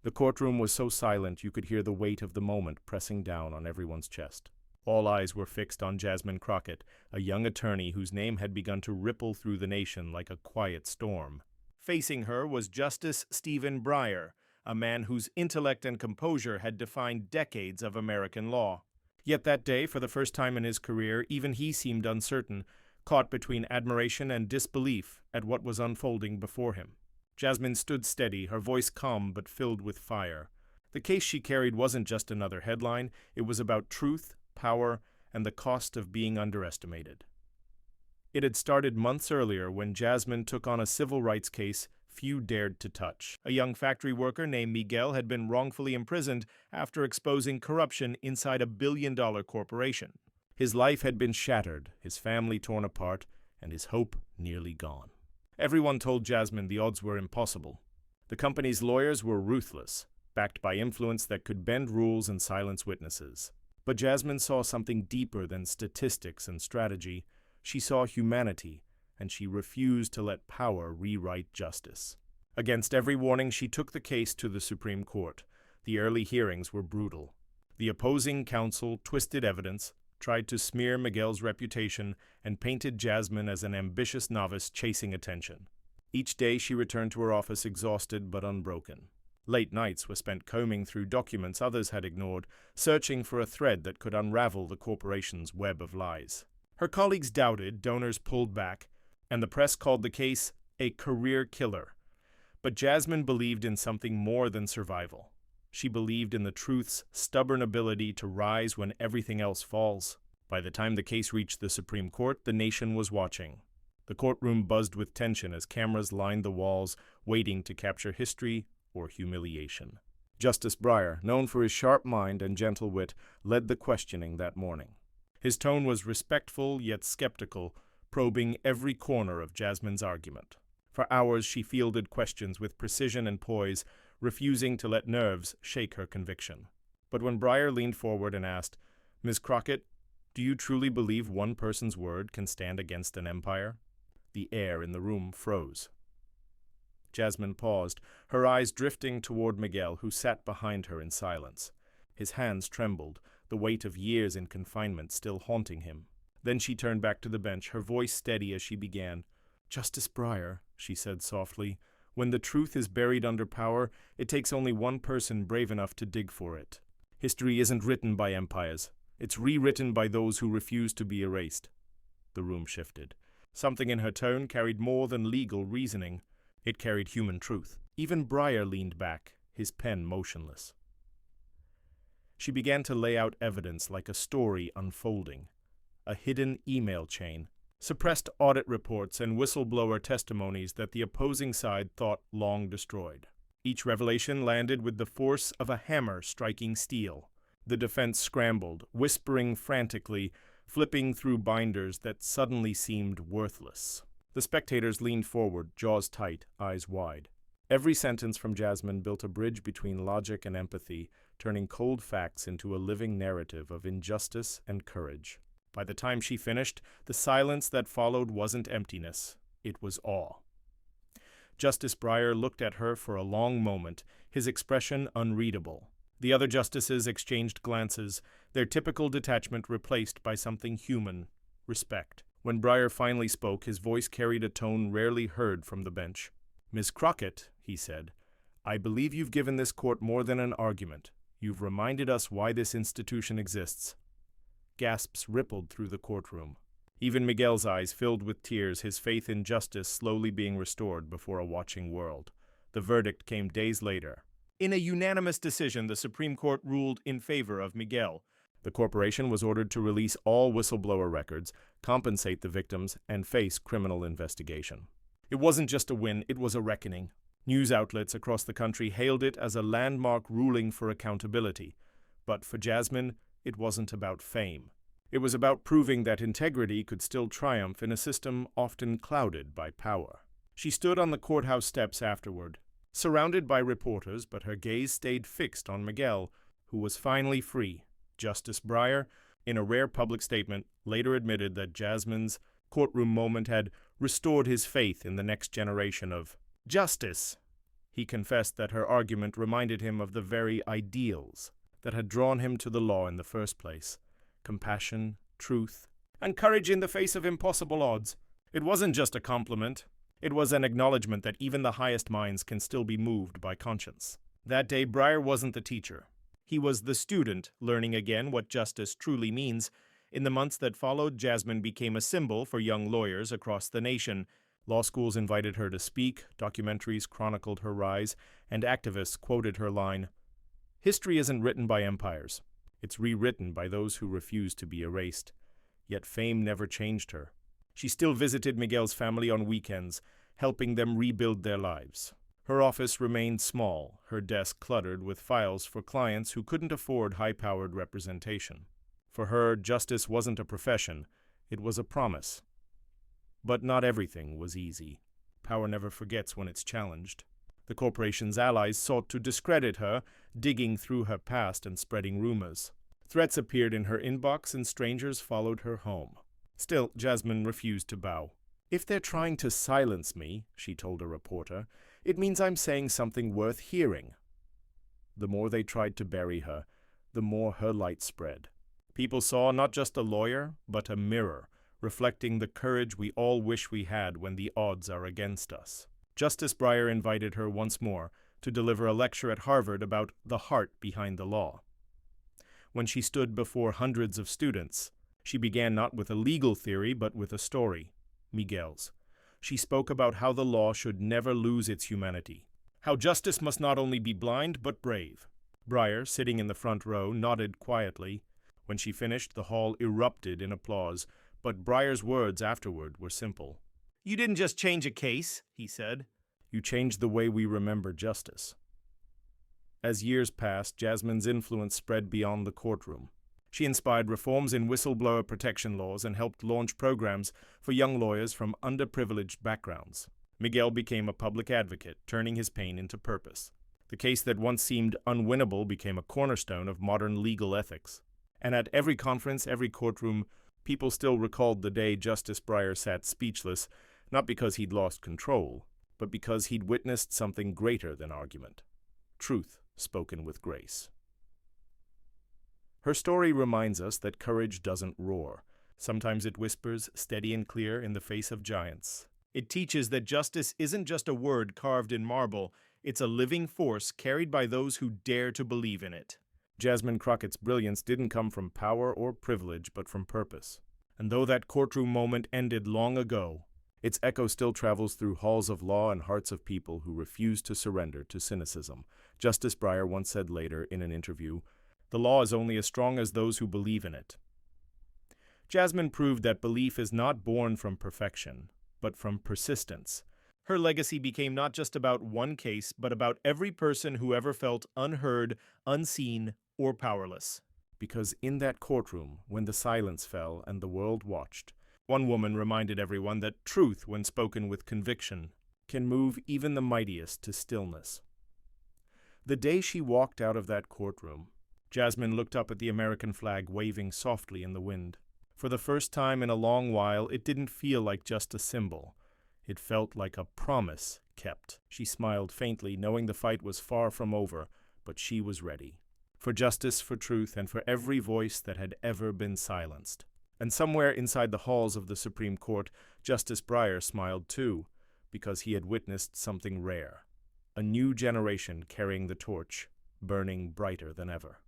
The courtroom was so silent you could hear the weight of the moment pressing down on everyone's chest. All eyes were fixed on Jasmine Crockett, a young attorney whose name had begun to ripple through the nation like a quiet storm. Facing her was Justice Breyer, a man whose intellect and composure had defined decades of American law. Yet that day, for the first time in his career, even he seemed uncertain, caught between admiration and disbelief at what was unfolding before him. Jasmine stood steady, her voice calm but filled with fire. The case she carried wasn't just another headline, it was about truth, power, and the cost of being underestimated. It had started months earlier when Jasmine took on a civil rights case few dared to touch. A young factory worker named Miguel had been wrongfully imprisoned after exposing corruption inside a billion-dollar corporation. His life had been shattered, his family torn apart, and his hope nearly gone. Everyone told Jasmine the odds were impossible. The company's lawyers were ruthless, backed by influence that could bend rules and silence witnesses. But Jasmine saw something deeper than statistics and strategy. She saw humanity, and she refused to let power rewrite justice. Against every warning, she took the case to the Supreme Court. The early hearings were brutal. The opposing counsel twisted evidence, tried to smear Miguel's reputation, and painted Jasmine as an ambitious novice chasing attention. Each day she returned to her office exhausted but unbroken. Late nights were spent combing through documents others had ignored, searching for a thread that could unravel the corporation's web of lies. Her colleagues doubted, donors pulled back, and the press called the case a career killer. But Jasmine believed in something more than survival. She believed in the truth's stubborn ability to rise when everything else falls. By the time the case reached the Supreme Court, the nation was watching. The courtroom buzzed with tension as cameras lined the walls, waiting to capture history or humiliation. Justice Breyer, known for his sharp mind and gentle wit, led the questioning that morning. His tone was respectful yet skeptical, probing every corner of Jasmine's argument. For hours she fielded questions with precision and poise, refusing to let nerves shake her conviction. But when Breyer leaned forward and asked, "Ms. Crockett, do you truly believe one person's word can stand against an empire?" The air in the room froze. Jasmine paused, her eyes drifting toward Miguel, who sat behind her in silence. His hands trembled, the weight of years in confinement still haunting him. Then she turned back to the bench, her voice steady as she began. "Justice Breyer," she said softly, "when the truth is buried under power, it takes only one person brave enough to dig for it. History isn't written by empires. It's rewritten by those who refuse to be erased." The room shifted. Something in her tone carried more than legal reasoning. It carried human truth. Even Breyer leaned back, his pen motionless. She began to lay out evidence like a story unfolding. A hidden email chain, suppressed audit reports, and whistleblower testimonies that the opposing side thought long destroyed. Each revelation landed with the force of a hammer striking steel. The defense scrambled, whispering frantically, flipping through binders that suddenly seemed worthless. The spectators leaned forward, jaws tight, eyes wide. Every sentence from Jasmine built a bridge between logic and empathy, turning cold facts into a living narrative of injustice and courage. By the time she finished, the silence that followed wasn't emptiness, it was awe. Justice Breyer looked at her for a long moment, his expression unreadable. The other justices exchanged glances, their typical detachment replaced by something human, respect. When Breyer finally spoke, his voice carried a tone rarely heard from the bench. "Ms. Crockett," he said, "I believe you've given this court more than an argument. You've reminded us why this institution exists." Gasps rippled through the courtroom. Even Miguel's eyes filled with tears, his faith in justice slowly being restored before a watching world. The verdict came days later. In a unanimous decision, the Supreme Court ruled in favor of Miguel. The corporation was ordered to release all whistleblower records, compensate the victims, and face criminal investigation. It wasn't just a win, it was a reckoning. News outlets across the country hailed it as a landmark ruling for accountability. But for Jasmine, it wasn't about fame. It was about proving that integrity could still triumph in a system often clouded by power. She stood on the courthouse steps afterward, surrounded by reporters, but her gaze stayed fixed on Miguel, who was finally free. Justice Breyer, in a rare public statement, later admitted that Jasmine's courtroom moment had restored his faith in the next generation of justice. He confessed that her argument reminded him of the very ideals that had drawn him to the law in the first place: compassion, truth, and courage in the face of impossible odds. It wasn't just a compliment. It was an acknowledgement that even the highest minds can still be moved by conscience. That day, Breyer wasn't the teacher. He was the student, learning again what justice truly means. In the months that followed, Jasmine became a symbol for young lawyers across the nation. Law schools invited her to speak, documentaries chronicled her rise, and activists quoted her line, "History isn't written by empires. It's rewritten by those who refuse to be erased." Yet fame never changed her. She still visited Miguel's family on weekends, helping them rebuild their lives. Her office remained small, her desk cluttered with files for clients who couldn't afford high-powered representation. For her, justice wasn't a profession, it was a promise. But not everything was easy. Power never forgets when it's challenged. The corporation's allies sought to discredit her, digging through her past and spreading rumors. Threats appeared in her inbox and strangers followed her home. Still, Jasmine refused to bow. "If they're trying to silence me," she told a reporter, "it means I'm saying something worth hearing." The more they tried to bury her, the more her light spread. People saw not just a lawyer, but a mirror, reflecting the courage we all wish we had when the odds are against us. Justice Breyer invited her once more to deliver a lecture at Harvard about the heart behind the law. When she stood before hundreds of students, she began not with a legal theory, but with a story, Miguel's. She spoke about how the law should never lose its humanity, how justice must not only be blind, but brave. Breyer, sitting in the front row, nodded quietly. When she finished, the hall erupted in applause, but Breyer's words afterward were simple. "You didn't just change a case," he said. "You changed the way we remember justice." As years passed, Jasmine's influence spread beyond the courtroom. She inspired reforms in whistleblower protection laws and helped launch programs for young lawyers from underprivileged backgrounds. Miguel became a public advocate, turning his pain into purpose. The case that once seemed unwinnable became a cornerstone of modern legal ethics. And at every conference, every courtroom, people still recalled the day Justice Breyer sat speechless, not because he'd lost control, but because he'd witnessed something greater than argument. Truth spoken with grace. Her story reminds us that courage doesn't roar. Sometimes it whispers, steady and clear, in the face of giants. It teaches that justice isn't just a word carved in marble, it's a living force carried by those who dare to believe in it. Jasmine Crockett's brilliance didn't come from power or privilege, but from purpose. And though that courtroom moment ended long ago, its echo still travels through halls of law and hearts of people who refuse to surrender to cynicism. Justice Breyer once said later in an interview, "The law is only as strong as those who believe in it." Jasmine proved that belief is not born from perfection, but from persistence. Her legacy became not just about one case, but about every person who ever felt unheard, unseen, or powerless. Because in that courtroom, when the silence fell and the world watched, one woman reminded everyone that truth, when spoken with conviction, can move even the mightiest to stillness. The day she walked out of that courtroom, Jasmine looked up at the American flag waving softly in the wind. For the first time in a long while, it didn't feel like just a symbol. It felt like a promise kept. She smiled faintly, knowing the fight was far from over, but she was ready. For justice, for truth, and for every voice that had ever been silenced. And somewhere inside the halls of the Supreme Court, Justice Breyer smiled too, because he had witnessed something rare. A new generation carrying the torch, burning brighter than ever.